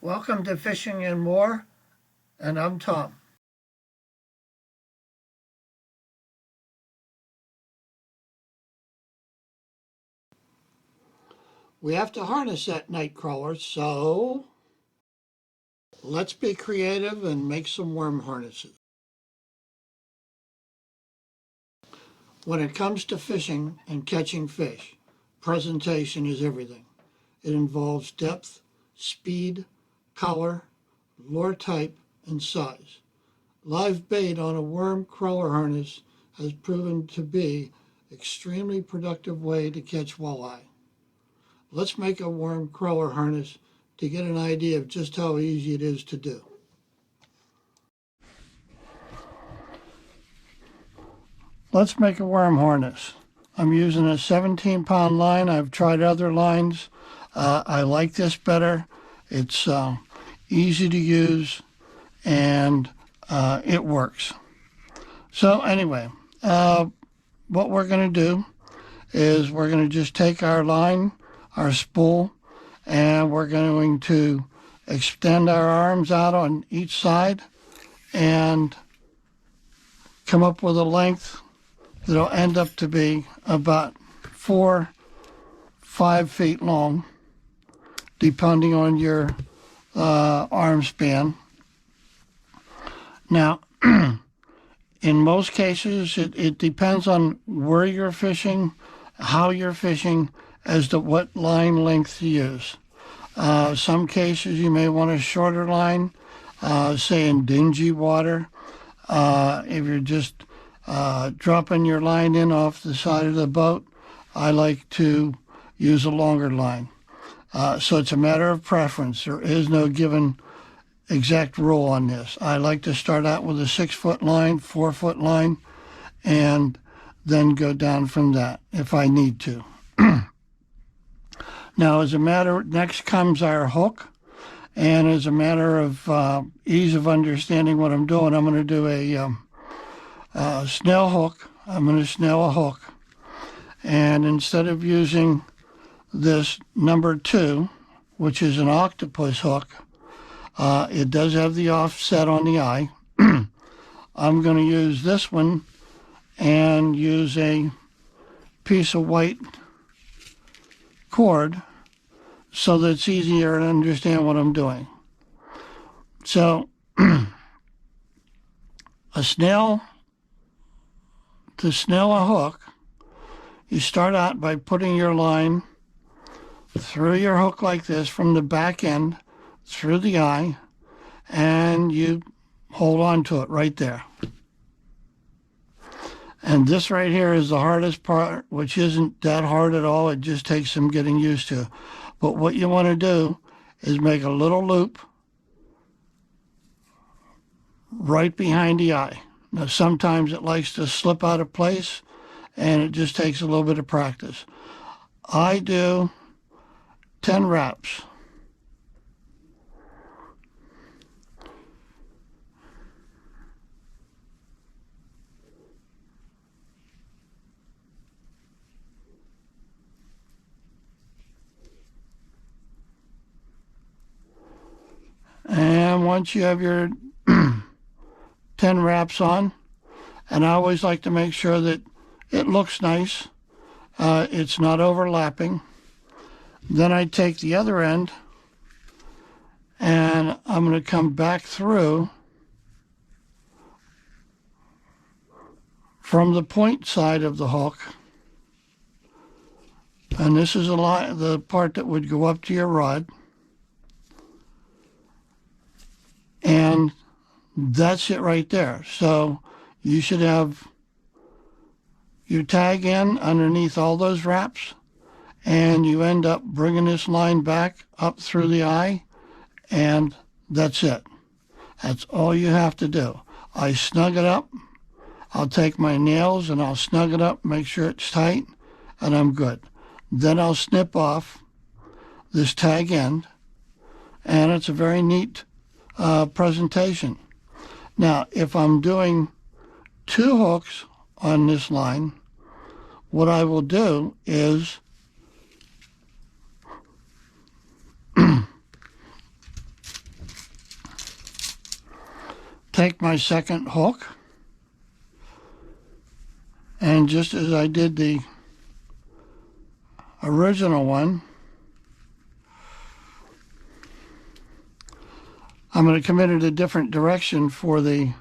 Welcome to Fishing and More, and I'm Tom. We have to harness that night crawler, so let's be creative and make some worm harnesses. When it comes to fishing and catching fish, presentation is everything. It involves depth, speed, color, lure type, and size. Live bait on a worm crawler harness has proven to be an extremely productive way to catch walleye. Let's make a worm crawler harness to get an idea of just how easy it is to do. Let's make a worm harness. I'm using a 17-pound line. I've tried other lines. I like this better. It's easy to use and it works. So anyway, what we're going to do is we're going to just take our line, our spool, and we're going to extend our arms out on each side and come up with a length that'll end up to be about 4-5 feet long, depending on your arm span. Now, in most cases, it depends on where you're fishing, how you're fishing, as to what line length to use. Some cases you may want a shorter line, say in dingy water. If you're just dropping your line in off the side of the boat, I like to use a longer line. So it's a matter of preference. There is no given exact rule on this. I like to start out with a 6-foot line, 4-foot line, and then go down from that if I need to. Now, next comes our hook, and as a matter of ease of understanding what I'm doing, I'm going to do a snell hook. I'm going to snell a hook, and instead of using this number 2, which is an octopus hook, it does have the offset on the eye. I'm going to use this one and use a piece of white cord so that it's easier to understand what I'm doing. So to snell a hook, you start out by putting your line through your hook like this from the back end through the eye, and you hold on to it right there. And this right here is the hardest part, which isn't that hard at all. It just takes some getting used to. But what you want to do is make a little loop right behind the eye. Now, sometimes it likes to slip out of place, and it just takes a little bit of practice. I do 10 wraps. And once you have your 10 wraps on, and I always like to make sure that it looks nice, it's not overlapping. Then I take the other end and I'm going to come back through from the point side of the hook, and this is the part that would go up to your rod, and that's it right there. So you should have your tag in underneath all those wraps, and you end up bringing this line back up through the eye, and that's it. That's all you have to do. I snug it up. I'll take my nails and I'll snug it up, make sure it's tight, and I'm good. Then I'll snip off this tag end, and it's a very neat presentation. Now, if I'm doing 2 hooks on this line, what I will do is take my second hook, and just as I did the original one, I'm going to come in a different direction for the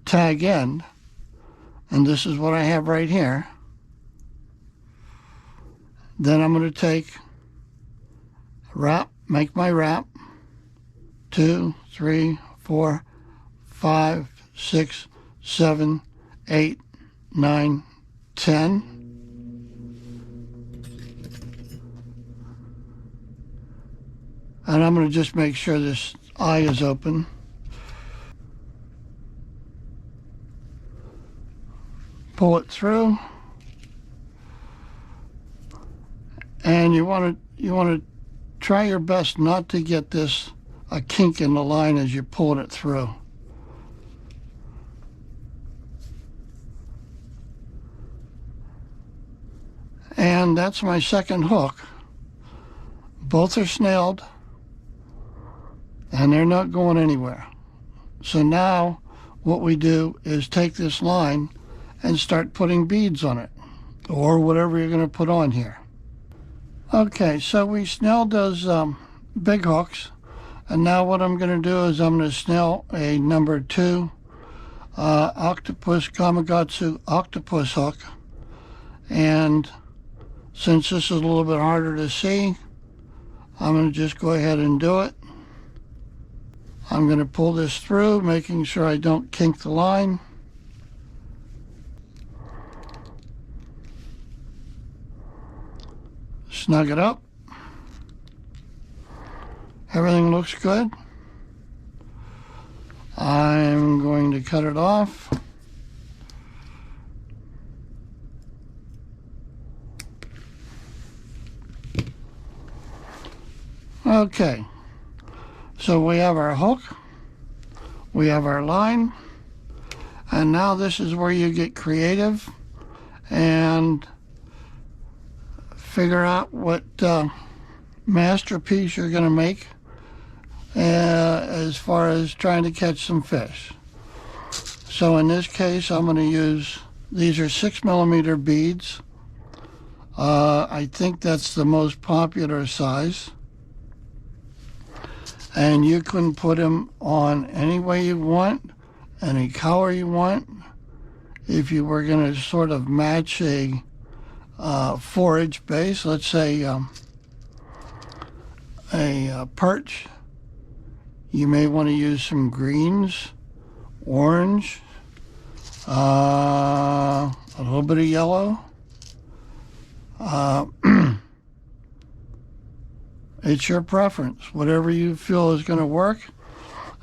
tag end, and this is what I have right here. Then I'm going to take wrap, make my wrap, 2, 3, 4, 5, 6, 7, 8, 9, 10. And I'm going to just make sure this eye is open. Pull it through. And you want to try your best not to get this a kink in the line as you're pulling it through. And that's my second hook. Both are snailed, and they're not going anywhere. So now what we do is take this line and start putting beads on it, or whatever you're going to put on here. Okay, so we snailed those big hooks, and now what I'm going to do is I'm going to snail a number 2 octopus Kamagatsu octopus hook, and since this is a little bit harder to see, I'm going to just go ahead and do it. I'm going to pull this through, making sure I don't kink the line. Snug it up. Everything looks good. I'm going to cut it off. Okay, so we have our hook, we have our line, and now this is where you get creative and figure out what masterpiece you're going to make as far as trying to catch some fish. So in this case, I'm going to use, these are 6mm beads. I think that's the most popular size. And you can put them on any way you want, any color you want. If you were going to sort of match a forage base, let's say a perch, you may want to use some greens, orange, a little bit of yellow. It's your preference, whatever you feel is going to work.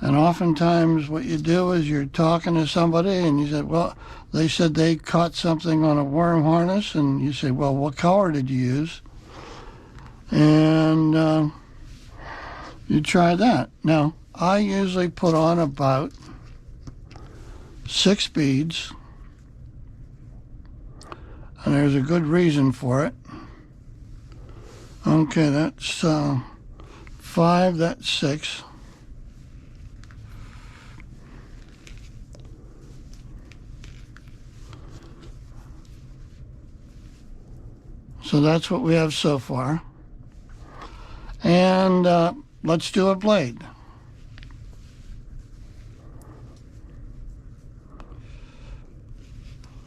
And oftentimes what you do is you're talking to somebody and you said, well, they said they caught something on a worm harness, and you say, well, what color did you use? And you try that. Now, I usually put on about 6 beads, and there's a good reason for it. Okay, that's 5, that's 6. So that's what we have so far. And let's do a blade.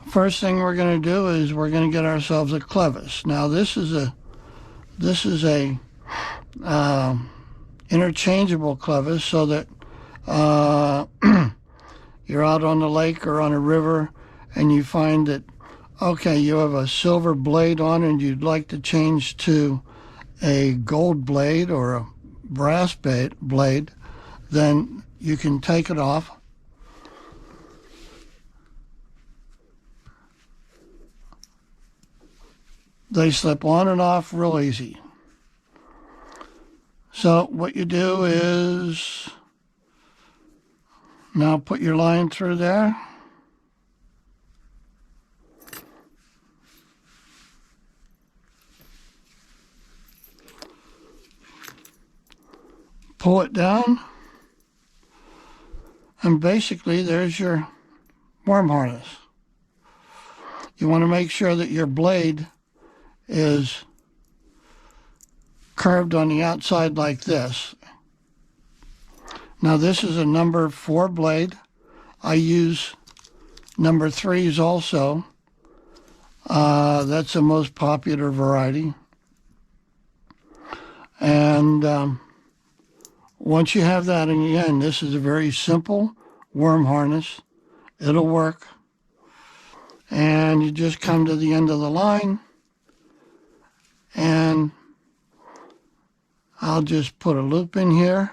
First thing we're going to do is we're going to get ourselves a clevis. Now this is a interchangeable clevis, so that you're out on the lake or on a river and you find that, okay, you have a silver blade on and you'd like to change to a gold blade or a brass blade, then you can take it off. They slip on and off real easy. So what you do is now put your line through there. Pull it down, And basically, there's your worm harness. You want to make sure that your blade is curved on the outside like this. Now this is a number 4 blade. I use number 3s also. That's the most popular variety. And once you have that, and again, this is a very simple worm harness. It'll work. And you just come to the end of the line, and I'll just put a loop in here.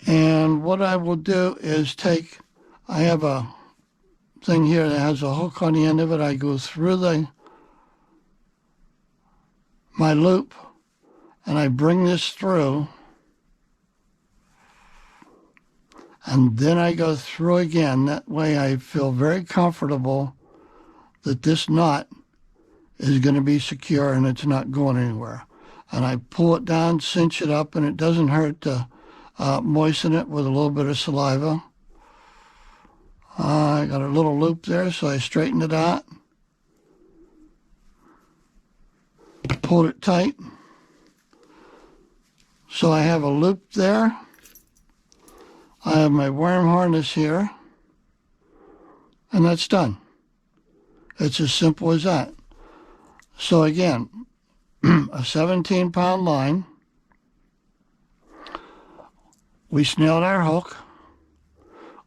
And what I will do is I have a thing here that has a hook on the end of it. I go through my loop, and I bring this through, and then I go through again. That way I feel very comfortable that this knot is going to be secure and it's not going anywhere. And I pull it down, cinch it up, and it doesn't hurt to moisten it with a little bit of saliva. I got a little loop there, so I straighten it out. Pulled it tight. So I have a loop there. I have my worm harness here. And that's done. It's as simple as that. So again, a 17-pound line. We snailed our hook.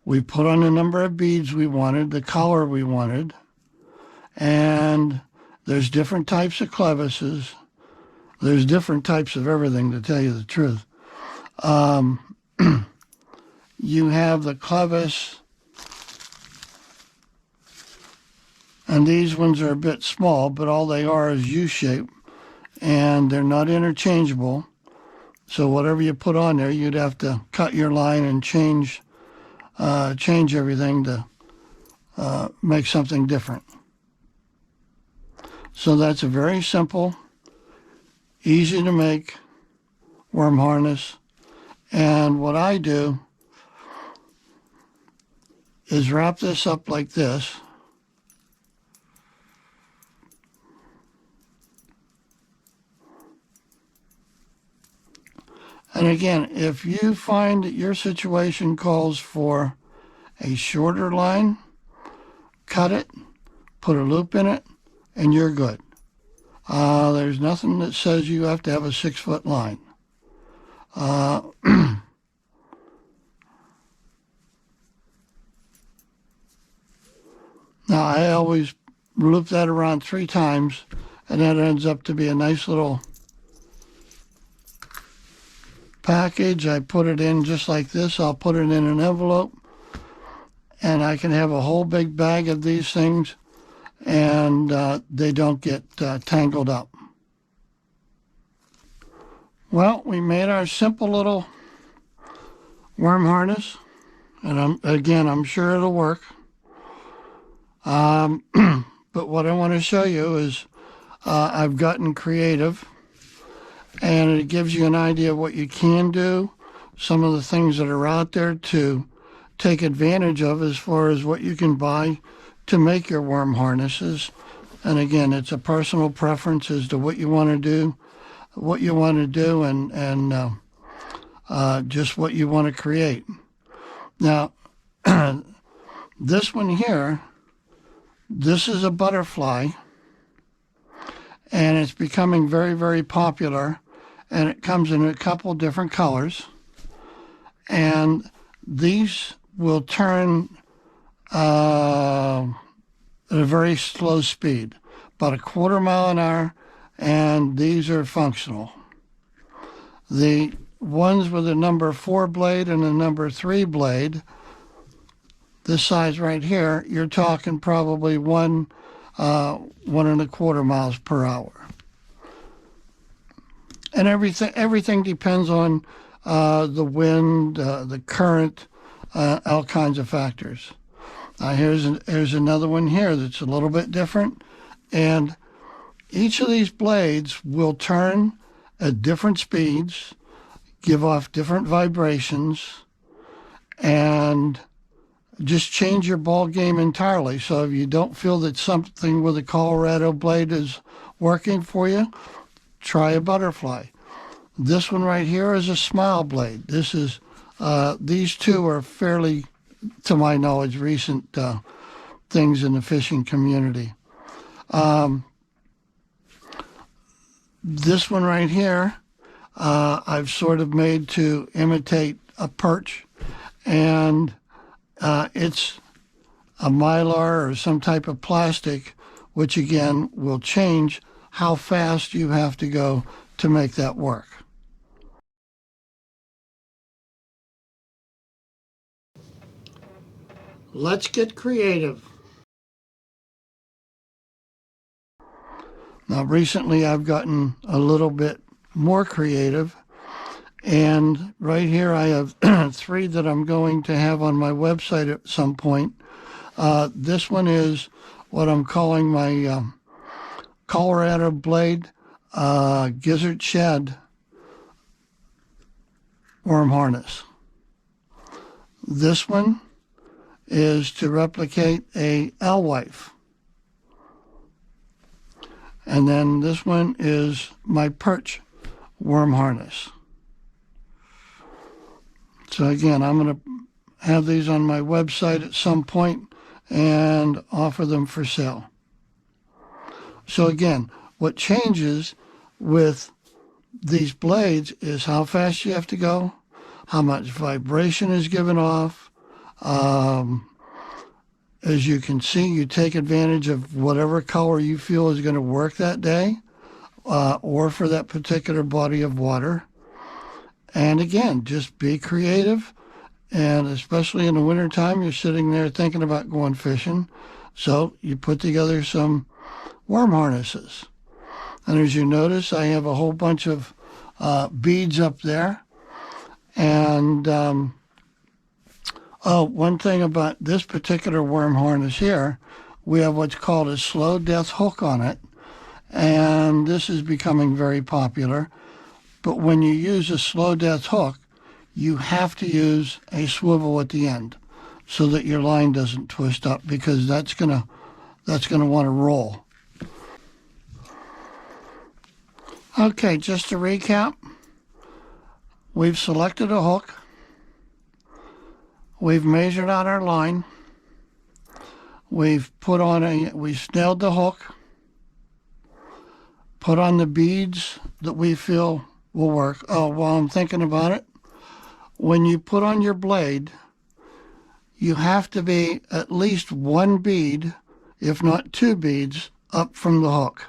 We put on the number of beads we wanted, the color we wanted, and there's different types of clevises. There's different types of everything, to tell you the truth. You have the clevis, and these ones are a bit small, but all they are is U-shape, and they're not interchangeable. So whatever you put on there, you'd have to cut your line and change everything to make something different. So that's a very simple, easy to make worm harness. And what I do is wrap this up like this. And again, if you find that your situation calls for a shorter line, cut it, put a loop in it, and you're good. There's nothing that says you have to have a 6-foot line. Now I always loop that around 3 times, and that ends up to be a nice little package. I put it in just like this. I'll put it in an envelope, and I can have a whole big bag of these things, and they don't get tangled up. Well, we made our simple little worm harness, and I'm sure it'll work. But what I want to show you is I've gotten creative, and it gives you an idea of what you can do, some of the things that are out there to take advantage of as far as what you can buy to make your worm harnesses. And again, it's a personal preference as to what you want to do, and just what you want to create. Now, this one here, this is a butterfly, and it's becoming very, very popular, and it comes in a couple different colors, and these will turn at a very slow speed, about a 1/4 mile an hour, and these are functional. The ones with a number 4 blade and a number 3 blade, this size right here, you're talking probably 1 1¼ miles per hour. And everything depends on the wind, the current, all kinds of factors. Here's another one here that's a little bit different, and each of these blades will turn at different speeds, give off different vibrations, and just change your ball game entirely. So if you don't feel that something with a Colorado blade is working for you, try a butterfly. This one right here is a smile blade. This is these two are fairly, to my knowledge, recent things in the fishing community. This one right here, I've sort of made to imitate a perch, and it's a mylar or some type of plastic, which again will change how fast you have to go to make that work. Let's get creative. Now, recently I've gotten a little bit more creative, and right here I have 3 that I'm going to have on my website at some point. This one is what I'm calling my Colorado blade gizzard shad worm harness. This one is to replicate a alewife. And then this one is my perch worm harness. So again, I'm going to have these on my website at some point and offer them for sale. So again, what changes with these blades is how fast you have to go, how much vibration is given off. As you can see, you take advantage of whatever color you feel is going to work that day or for that particular body of water. And again, just be creative. And especially in the wintertime, you're sitting there thinking about going fishing. So you put together some worm harnesses. And as you notice, I have a whole bunch of beads up there. And one thing about this particular worm harness here, we have what's called a slow death hook on it. And this is becoming very popular. But when you use a slow death hook, you have to use a swivel at the end so that your line doesn't twist up, because that's gonna want to roll. Okay, just to recap, we've selected a hook, we've measured out our line, we snelled the hook, put on the beads that we feel will work. Oh, while I'm thinking about it, when you put on your blade, you have to be at least 1 bead, if not 2 beads, up from the hook.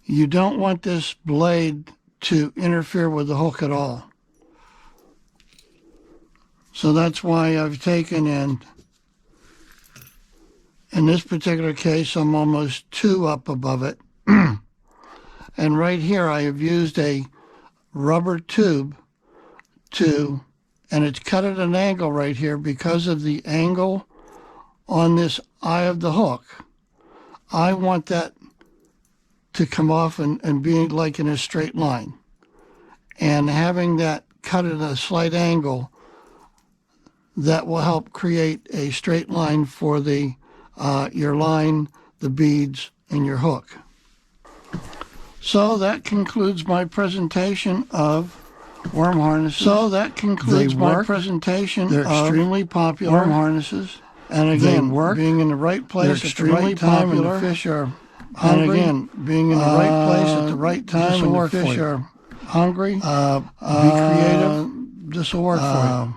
You don't want this blade to interfere with the hook at all. So that's why I've taken in this particular case, I'm almost 2 up above it. And right here I have used a rubber tube and it's cut at an angle right here because of the angle on this eye of the hook. I want that to come off and be like in a straight line. And having that cut at a slight angle, that will help create a straight line for the your line, the beads, and your hook. So that concludes my presentation of worm harnesses. They're extremely popular worm harnesses. And again, being in the right place at the right time when the fish are hungry. And again, being in the right place at the right time when the fish are hungry. Be creative. This will work for you.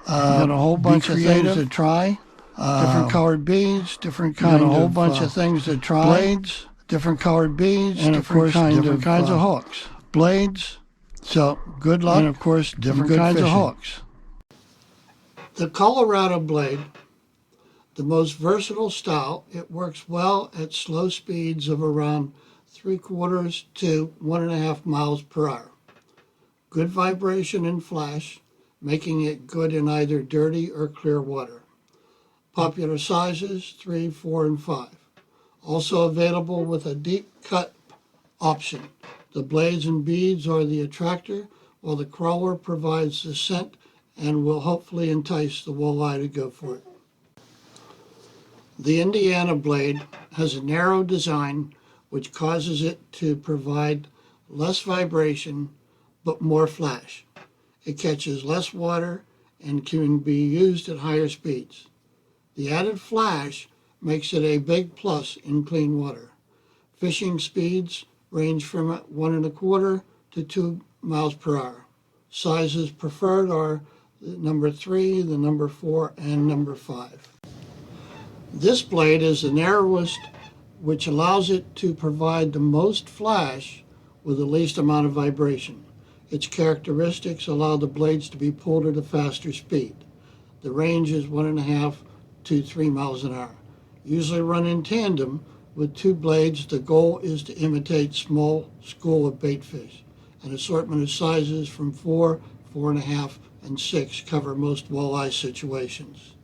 Got a whole bunch of things to try. Different colored beads, different kind of, a whole bunch of things to try. Blades, different colored beads, and of course different kinds of hooks. Blades. So good luck. And of course different kinds of hooks. The Colorado blade, the most versatile style. It works well at slow speeds of around 3/4 to 1.5 miles per hour. Good vibration and flash, making it good in either dirty or clear water. Popular sizes 3, 4, and 5. Also available with a deep cut option. The blades and beads are the attractor, while the crawler provides the scent and will hopefully entice the walleye to go for it. The Indiana blade has a narrow design which causes it to provide less vibration but more flash. It catches less water and can be used at higher speeds. The added flash makes it a big plus in clean water. Fishing speeds range from 1.25 to 2 miles per hour. Sizes preferred are the number 3, the number 4, and number 5. This blade is the narrowest, which allows it to provide the most flash with the least amount of vibration. Its characteristics allow the blades to be pulled at a faster speed. The range is 1.5 to 3 miles an hour. Usually run in tandem with 2 blades. The goal is to imitate small school of bait fish. An assortment of sizes from 4, 4.5, and 6 cover most walleye situations.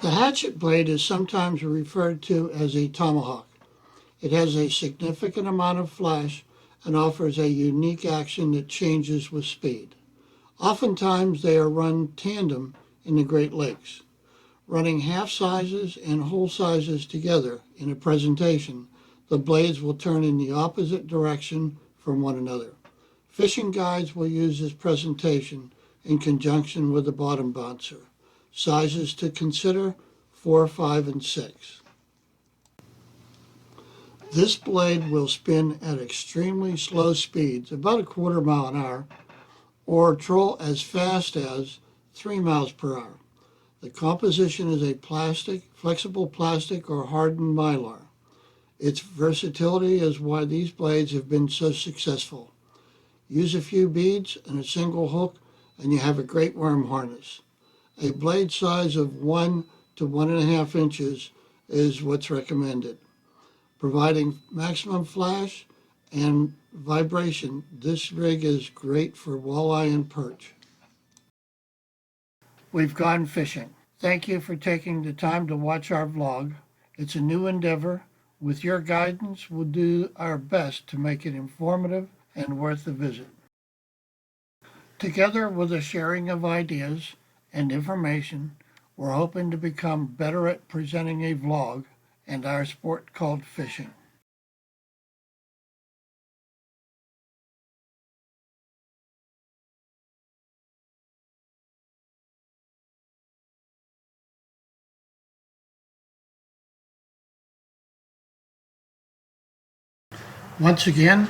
The hatchet blade is sometimes referred to as a tomahawk. It has a significant amount of flash and offers a unique action that changes with speed. Oftentimes they are run tandem in the Great Lakes. Running half sizes and whole sizes together in a presentation, the blades will turn in the opposite direction from one another. Fishing guides will use this presentation in conjunction with the bottom bouncer. Sizes to consider: 4, 5, and 6. This blade will spin at extremely slow speeds, about 1/4 mile an hour, or troll as fast as 3 miles per hour. The composition is a flexible plastic or hardened mylar. Its versatility is why these blades have been so successful. Use a few beads and a single hook and you have a great worm harness. A blade size of 1 to 1.5 inches is what's recommended. Providing maximum flash and vibration, this rig is great for walleye and perch. We've gone fishing. Thank you for taking the time to watch our vlog. It's a new endeavor. With your guidance, we'll do our best to make it informative and worth the visit. Together with a sharing of ideas and information, we're hoping to become better at presenting a vlog and our sport called fishing. Once again,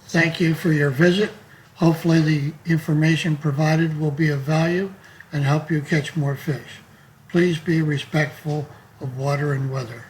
thank you for your visit. Hopefully the information provided will be of value and help you catch more fish. Please be respectful of water and weather.